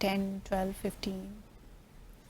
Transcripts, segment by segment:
10, 12, 15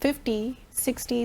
50, 60,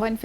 150।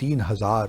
3000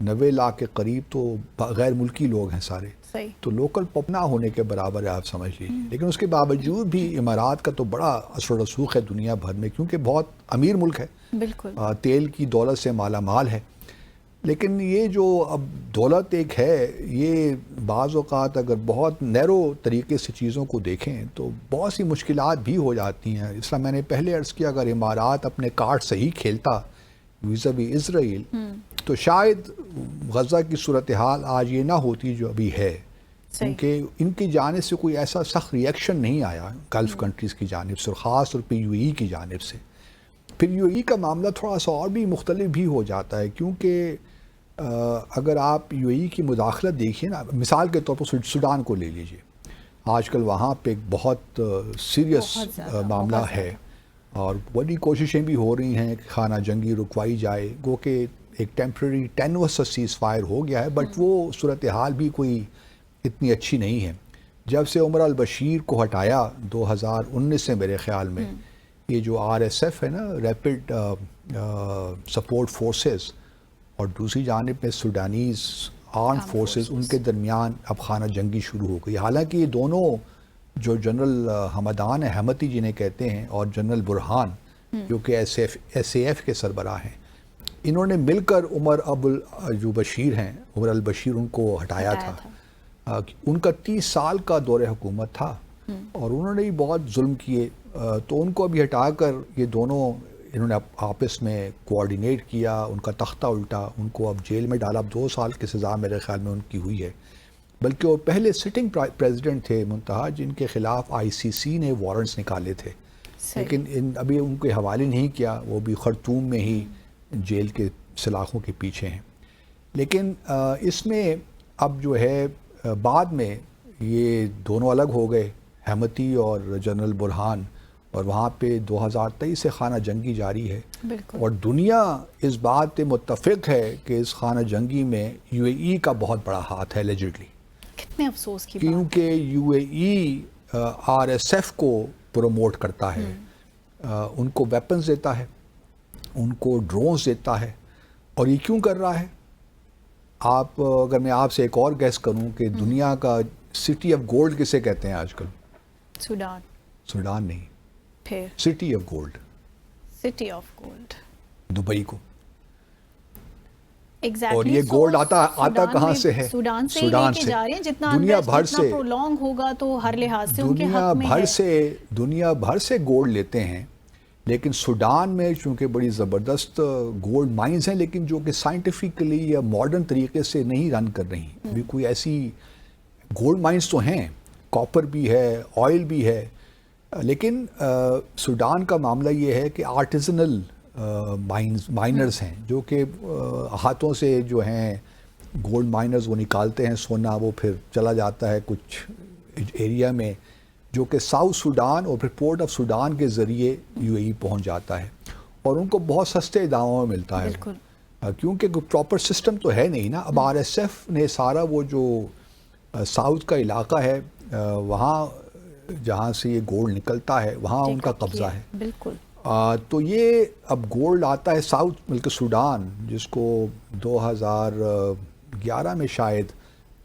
90 لاکھ کے قریب تو غیر ملکی لوگ ہیں سارے. صحیح. تو لوکل پاپ نہ ہونے کے برابر ہے آپ سمجھ لیجیے. لیکن اس کے باوجود بھی امارات کا تو بڑا اثر و رسوخ ہے دنیا بھر میں، کیونکہ بہت امیر ملک ہے. بالکل. تیل کی دولت سے مالا مال ہے. لیکن یہ جو اب دولت ایک ہے، یہ بعض اوقات اگر بہت نیرو طریقے سے چیزوں کو دیکھیں تو بہت سی مشکلات بھی ہو جاتی ہیں. اس طرح میں نے پہلے عرض کیا، اگر امارات اپنے کارڈ صحیح کھیلتا ویزاوی اسرائیل تو شاید غزہ کی صورتحال آج یہ نہ ہوتی جو ابھی ہے. کیونکہ ان کی جانب سے کوئی ایسا سخت ریئیکشن نہیں آیا گلف کنٹریز کی جانب سے، اور خاص طور پہ یو اے ای کی جانب سے. پھر یو اے ای کا معاملہ تھوڑا سا اور بھی مختلف بھی ہو جاتا ہے، کیونکہ اگر آپ یو اے ای کی مداخلت دیکھیے نا، مثال کے طور پر سوڈان کو لے لیجیے. آج کل وہاں پہ ایک بہت سیریس معاملہ ہے، اور بڑی کوششیں بھی ہو رہی ہیں کہ خانہ جنگی رکوائی جائے. گو کہ ایک ٹیمپرری ٹینوس سیز فائر ہو گیا ہے، بٹ وہ صورتحال بھی کوئی اتنی اچھی نہیں ہے. جب سے عمر البشیر کو ہٹایا 2019 سے میرے خیال میں، یہ جو آر ایس ایف ہے نا، ریپڈ سپورٹ فورسز، اور دوسری جانب میں سوڈانیز آرم فورسز، ان کے درمیان اب خانہ جنگی شروع ہو گئی. حالانکہ یہ دونوں جو جنرل حمدان حمتی جنہیں کہتے ہیں اور جنرل برہان جو کہ ایس اے ایف کے سربراہ ہیں، انہوں نے مل کر جو بشیر ہیں، عمر البشیر، ان کو ہٹایا تھا. ان کا 30 سال کا دور حکومت تھا اور انہوں نے بھی بہت ظلم کیے. تو ان کو ابھی ہٹا کر یہ دونوں انہوں نے آپس میں کوآرڈینیٹ کیا، ان کا تختہ الٹا، ان کو اب جیل میں ڈالا. اب 2 سال کی سزا میرے خیال میں ان کی ہوئی ہے. بلکہ وہ پہلے سٹنگ پریزیڈنٹ تھے منتہا، جن کے خلاف آئی سی سی نے وارنٹس نکالے تھے. لیکن ابھی ان کے حوالے نہیں کیا، وہ بھی خرطوم میں ہی جیل کے سلاخوں کے پیچھے ہیں. لیکن اس میں اب جو ہے بعد میں یہ دونوں الگ ہو گئے، حمتی اور جنرل برہان، اور وہاں پہ 2023 سے خانہ جنگی جاری ہے. اور دنیا اس بات پہ متفق ہے کہ اس خانہ جنگی میں یو اے ای کا بہت بڑا ہاتھ ہے لیجٹلی. کتنے افسوس کی بات، کیونکہ U A E R S F کو پروموٹ کرتا ہے، ان کو ویپنز دیتا ہے، ان کو ڈرونز دیتا ہے. اور یہ کیوں کر رہا ہے؟ اگر میں آپ سے ایک اور گیس کروں کہ دنیا کا سٹی آف گولڈ کسے کہتے ہیں آج کل؟ سوڈان نہیں، پھر city of gold, city of gold Dubai کو. اور یہ گولڈ آتا کہاں سے ہے؟ سوڈان سے. دنیا بھر سے پرولونگ ہوگا تو ہر لحاظ سے ان کے حق میں ہے. دنیا بھر سے گولڈ لیتے ہیں، لیکن سوڈان میں چونکہ بڑی زبردست گولڈ مائنز ہیں، لیکن جو کہ سائنٹیفکلی یا ماڈرن طریقے سے نہیں رن کر رہی. ابھی کوئی ایسی گولڈ مائنز تو ہیں، کاپر بھی ہے، آئل بھی ہے، لیکن سوڈان کا معاملہ یہ ہے کہ آرٹیزنل مائنرز ہیں، جو کہ ہاتھوں سے جو ہیں گولڈ مائنرز وہ نکالتے ہیں سونا، وہ پھر چلا جاتا ہے کچھ ایریا میں جو کہ ساؤتھ سوڈان اور پھر پورٹ آف سوڈان کے ذریعے یو اے ای پہنچ جاتا ہے، اور ان کو بہت سستے داموں میں ملتا ہے. کیونکہ کوئی پراپر سسٹم تو ہے نہیں نا. اب آر ایس ایف نے سارا وہ جو ساؤتھ کا علاقہ ہے، وہاں جہاں سے یہ گولڈ نکلتا ہے، وہاں ان کا قبضہ ہے. بالکل. تو یہ اب گولڈ آتا ہے ساؤتھ ملک سوڈان، جس کو 2011 میں شاید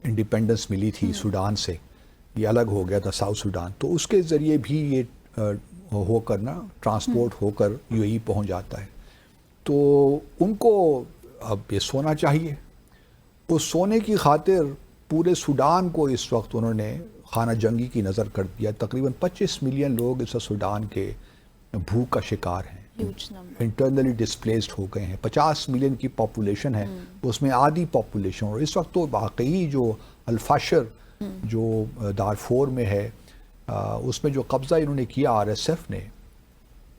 انڈیپینڈنس ملی تھی سوڈان سے، یہ الگ ہو گیا تھا ساؤتھ سوڈان. تو اس کے ذریعے بھی یہ ہو کر نا ٹرانسپورٹ ہو کر یو اے ای پہنچ جاتا ہے. تو ان کو اب یہ سونا چاہیے. اس سونے کی خاطر پورے سوڈان کو اس وقت انہوں نے خانہ جنگی کی نظر کر دیا. تقریباً 25 ملین لوگ اس سوڈان کے بھوک کا شکار ہیں، انٹرنلی ڈسپلیسڈ ہو گئے ہیں. 50 ملین کی پاپولیشن ہے، اس میں آدھی پاپولیشن. اور اس وقت تو واقعی جو الفاشر جو دارفور میں ہے، اس میں جو قبضہ انہوں نے کیا آر ایس ایف نے،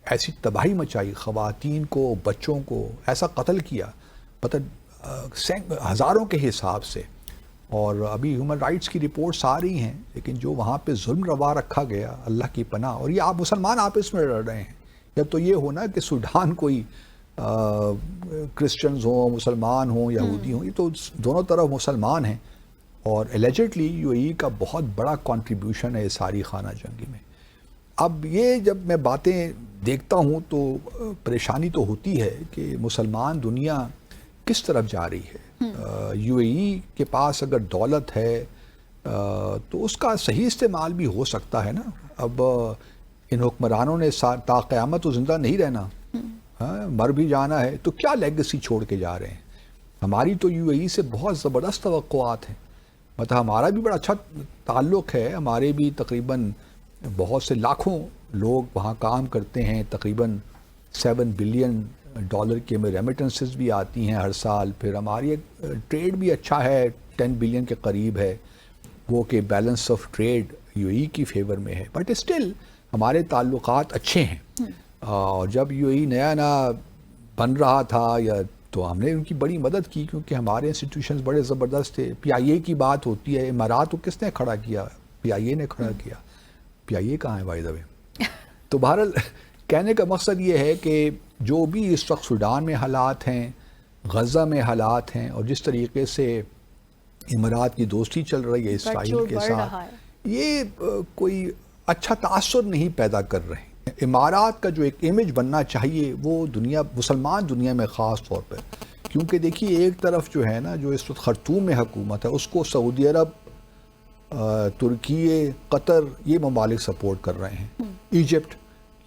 ایسی تباہی مچائی، خواتین کو، بچوں کو ایسا قتل کیا، ہزاروں کے حساب سے. اور ابھی ہیومن رائٹس کی رپورٹس آ رہی ہیں، لیکن جو وہاں پہ ظلم روا رکھا گیا، اللہ کی پناہ. اور یہ آپ مسلمان آپس میں لڑ رہے ہیں. جب تو یہ ہونا کہ سوڈان کوئی کرسچنز ہوں، مسلمان ہوں، یہودی ہوں، یہ تو دونوں طرف مسلمان ہیں. اور ایلیجٹلی یو اے ای کا بہت بڑا کنٹریبیوشن ہے اس ساری خانہ جنگی میں. اب یہ جب میں باتیں دیکھتا ہوں تو پریشانی تو ہوتی ہے کہ مسلمان دنیا کس طرف جا رہی ہے. یو اے ای کے پاس اگر دولت ہے تو اس کا صحیح استعمال بھی ہو سکتا ہے نا. اب ان حکمرانوں نے تا قیامت تو زندہ نہیں رہنا, مر بھی جانا ہے, تو کیا لیگسی چھوڑ کے جا رہے ہیں. ہماری تو یو اے ای سے بہت زبردست توقعات ہیں, مطلب ہمارا بھی بڑا اچھا تعلق ہے, ہمارے بھی تقریباً بہت سے لاکھوں لوگ وہاں کام کرتے ہیں, تقریباً $7 بلین کی ہمیں ریمیٹنسز بھی آتی ہیں ہر سال. پھر ہماری ٹریڈ بھی اچھا ہے, 10 بلین کے قریب ہے, وہ کہ balance of trade you A ای کی فیور میں ہے, بٹ اسٹل ہمارے تعلقات اچھے ہیں. اور جب یو اے ای نیا بن رہا تھا یا تو ہم نے ان کی بڑی مدد کی, کیونکہ ہمارے انسٹیٹیوشنز بڑے زبردست تھے. پی آئی اے کی بات ہوتی ہے, امارات کو کس نے کھڑا کیا؟ پی آئی اے نے کھڑا کیا. پی آئی اے کہاں ہے بائی دا وے؟ تو بہرحال کہنے کا مقصد یہ ہے کہ جو بھی اس وقت سوڈان میں حالات ہیں, غزہ میں حالات ہیں, اور جس طریقے سے امارات کی دوستی چل رہی ہے اسرائیل کے ساتھ, یہ کوئی اچھا تاثر نہیں پیدا کر رہے ہیں. امارات کا جو ایک امیج بننا چاہیے وہ مسلمان دنیا میں خاص طور پہ, کیونکہ دیکھیے ایک طرف جو ہے نا, جو اس وقت خرطوم میں حکومت ہے, اس کو سعودی عرب, ترکی, قطر, یہ ممالک سپورٹ کر رہے ہیں. ایجپٹ,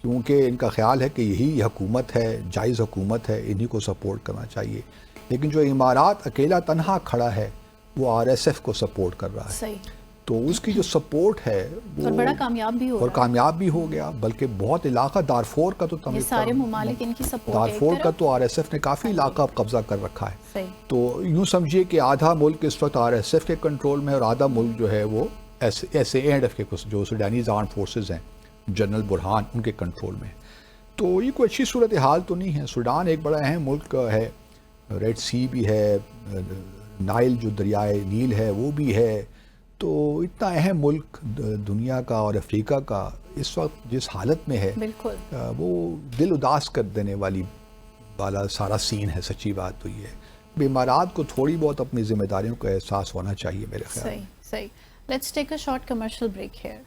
کیونکہ ان کا خیال ہے کہ یہی حکومت ہے, جائز حکومت ہے, انہی کو سپورٹ کرنا چاہیے. لیکن جو امارات اکیلا تنہا کھڑا ہے وہ آر ایس ایف کو سپورٹ کر رہا ہے. صحیح. تو اس کی جو سپورٹ ہے وہ اور بڑا کامیاب بھی ہو, اور کامیاب بھی ہو گیا. بلکہ بہت علاقہ دارفور کا, تو یہ سارے ممالک ان کی سپورٹ, دارفور کا تو آر ایس ایف نے کافی علاقہ قبضہ کر رکھا ہے. صحیح. تو یوں سمجھیے کہ آدھا ملک اس وقت آر ایس ایف کے کنٹرول میں ہے, اور آدھا ملک جو ہے وہ ایس اے اینڈ ایف کے, جو سوڈانیز آرم فورسز ہیں, جنرل برہان, ان کے کنٹرول میں. تو یہ کوئی اچھی صورتحال تو نہیں ہے. سوڈان ایک بڑا اہم ملک ہے, ریڈ سی بھی ہے, نائل جو دریائے نیل ہے وہ بھی ہے. تو اتنا اہم ملک دنیا کا اور افریقہ کا اس وقت جس حالت میں ہے, بالکل وہ دل اداس کر دینے والا سارا سین ہے. سچی بات تو یہ ہے, امارات کو تھوڑی بہت اپنی ذمہ داریوں کا احساس ہونا چاہیے میرے خیال میں. صحیح. Let's take a short commercial break hair.